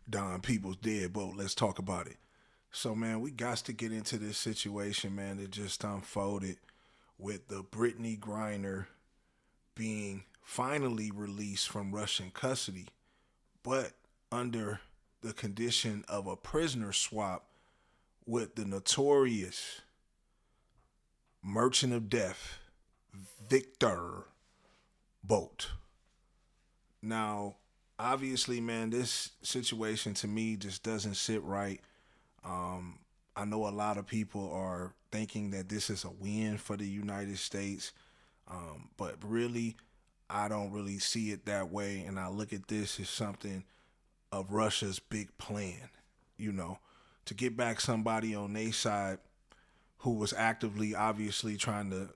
Don People's Deadbolt. Let's talk about it. So, man, we got to get into this situation, man, that just unfolded with the Brittney Griner being finally released from Russian custody, but under the condition of a prisoner swap with the notorious merchant of death, Victor Bolt. Now, obviously, man, this situation to me just doesn't sit right. Um, I know a lot of people are thinking that this is a win for the United States, but really, I don't really see it that way. And I look at this as something of Russia's big plan, you know, to get back somebody on their side who was actively, obviously, trying to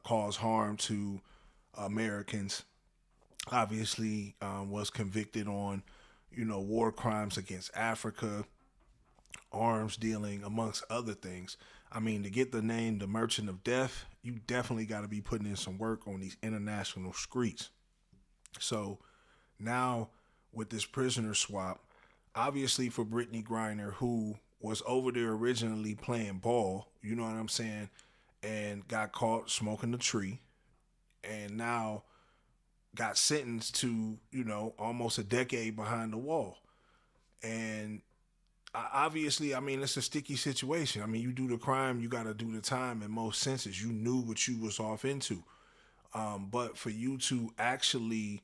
cause harm to Americans. Obviously, was convicted on, war crimes against Africa, arms dealing, amongst other things. I mean, to get the name the Merchant of Death, you definitely got to be putting in some work on these international streets. So now with this prisoner swap, obviously for Brittney Griner, who was over there originally playing ball, you know what I'm saying, and got caught smoking a tree, and now got sentenced to, almost a decade behind the wall. And obviously, I mean, it's a sticky situation. I mean, you do the crime, you got to do the time in most senses. You knew what you was off into. But for you to actually,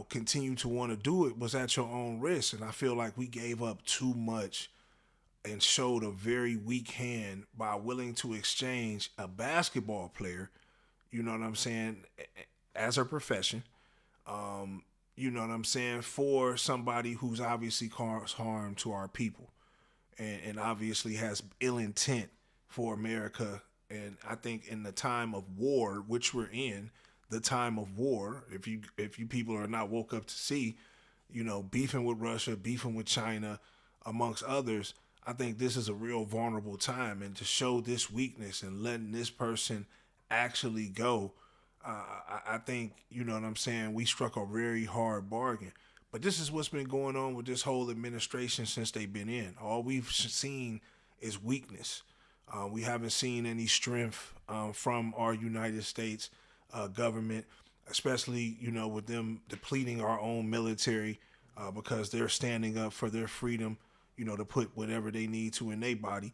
continue to want to do it was at your own risk. And I feel like we gave up too much and showed a very weak hand by willing to exchange a basketball player, you know what I'm saying, as a profession, you know what I'm saying, for somebody who's obviously caused harm to our people and obviously has ill intent for America. And I think in the time of war, which we're in, the time of war, if you people are not woke up to see, beefing with Russia, beefing with China, amongst others, I think this is a real vulnerable time. And to show this weakness and letting this person actually go, I think, you know what I'm saying, we struck a very hard bargain. But this is what's been going on with this whole administration since they've been in. All we've seen is weakness. We haven't seen any strength from our United States government, especially, with them depleting our own military because they're standing up for their freedom, to put whatever they need to in their body.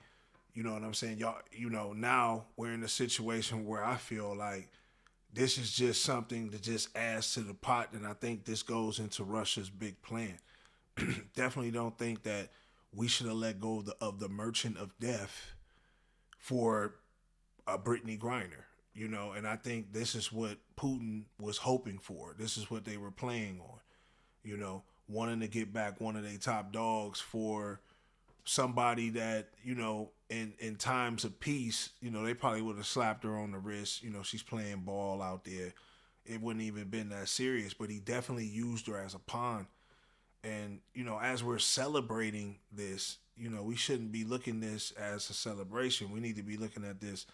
You know what I'm saying? Y'all, now we're in a situation where I feel like this is just something that just adds to the pot, and I think this goes into Russia's big plan. Definitely don't think that we should have let go of the merchant of death for Brittney Griner, and I think this is what Putin was hoping for. This is what they were playing on, wanting to get back one of their top dogs for somebody that, in times of peace, they probably would have slapped her on the wrist. She's playing ball out there. It wouldn't even been that serious, but he definitely used her as a pawn. And, as we're celebrating this, we shouldn't be looking this as a celebration. We need to be looking at this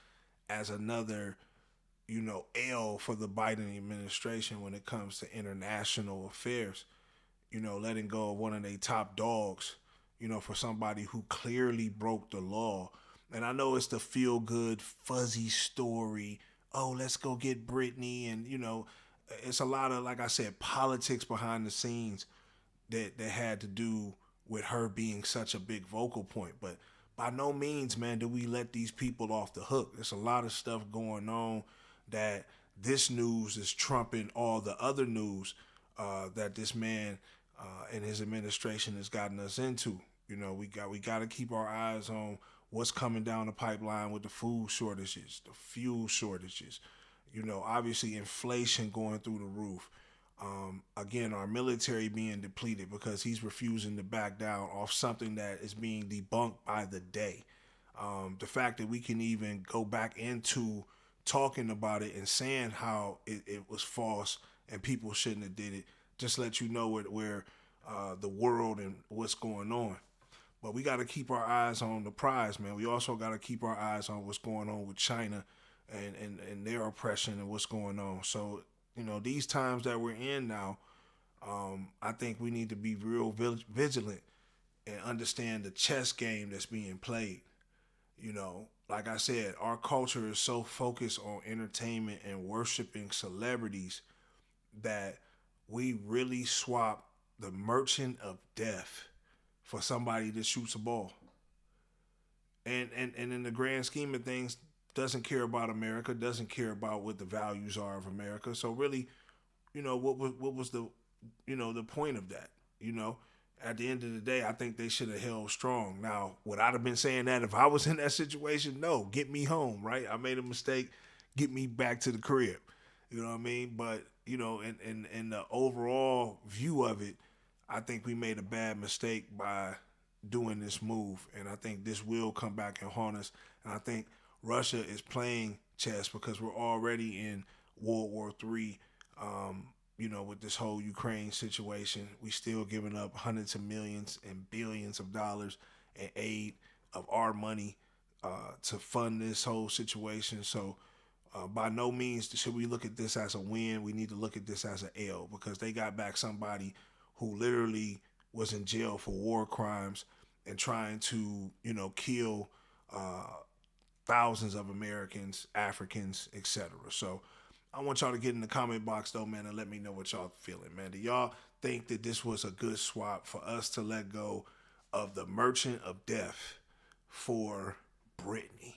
as another, L for the Biden administration when it comes to international affairs. Letting go of one of their top dogs, for somebody who clearly broke the law. And I know it's the feel good, fuzzy story. Oh, let's go get Brittney. And, it's a lot of, like I said, politics behind the scenes that had to do with her being such a big vocal point. But by no means, man, do we let these people off the hook. There's a lot of stuff going on that this news is trumping all the other news that this man and his administration has gotten us into. We got to keep our eyes on what's coming down the pipeline with the food shortages, the fuel shortages. Obviously inflation going through the roof. Again, our military being depleted because he's refusing to back down off something that is being debunked by the day. The fact that we can even go back into talking about it and saying how it was false and people shouldn't have did it, just let you know where the world and what's going on. But we got to keep our eyes on the prize, man. We also got to keep our eyes on what's going on with China and their oppression and what's going on. So, these times that we're in now, I think we need to be real vigilant and understand the chess game that's being played. You know, like I said, our culture is so focused on entertainment and worshiping celebrities that we really swap the merchant of death for somebody that shoots a ball. And in the grand scheme of things, doesn't care about America, doesn't care about what the values are of America. So really, what was the the point of that? You know, at the end of the day, I think they should have held strong. Now, would I have been saying that if I was in that situation? No, get me home, right? I made a mistake, get me back to the crib. You know what I mean? But in the overall view of it, I think we made a bad mistake by doing this move, and I think this will come back and haunt us. And I think Russia is playing chess because we're already in World War III. With this whole Ukraine situation, we still giving up hundreds of millions and billions of dollars in aid of our money to fund this whole situation. So by no means should we look at this as a win. We need to look at this as an L because they got back somebody who literally was in jail for war crimes and trying to, kill thousands of Americans, Africans, etc. So I want y'all to get in the comment box though, man, and let me know what y'all feeling, man. Do y'all think that this was a good swap for us to let go of the Merchant of Death for Brittney?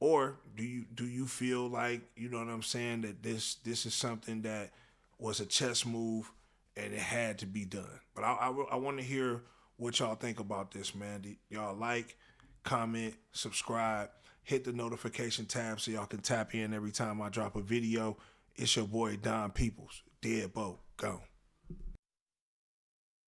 Or do you feel like, you know what I'm saying, that this is something that was a chess move and it had to be done? But I want to hear what y'all think about this, man. Y'all like, comment, subscribe, hit the notification tab so y'all can tap in every time I drop a video. It's your boy Don Peoples, Deadbolt, go.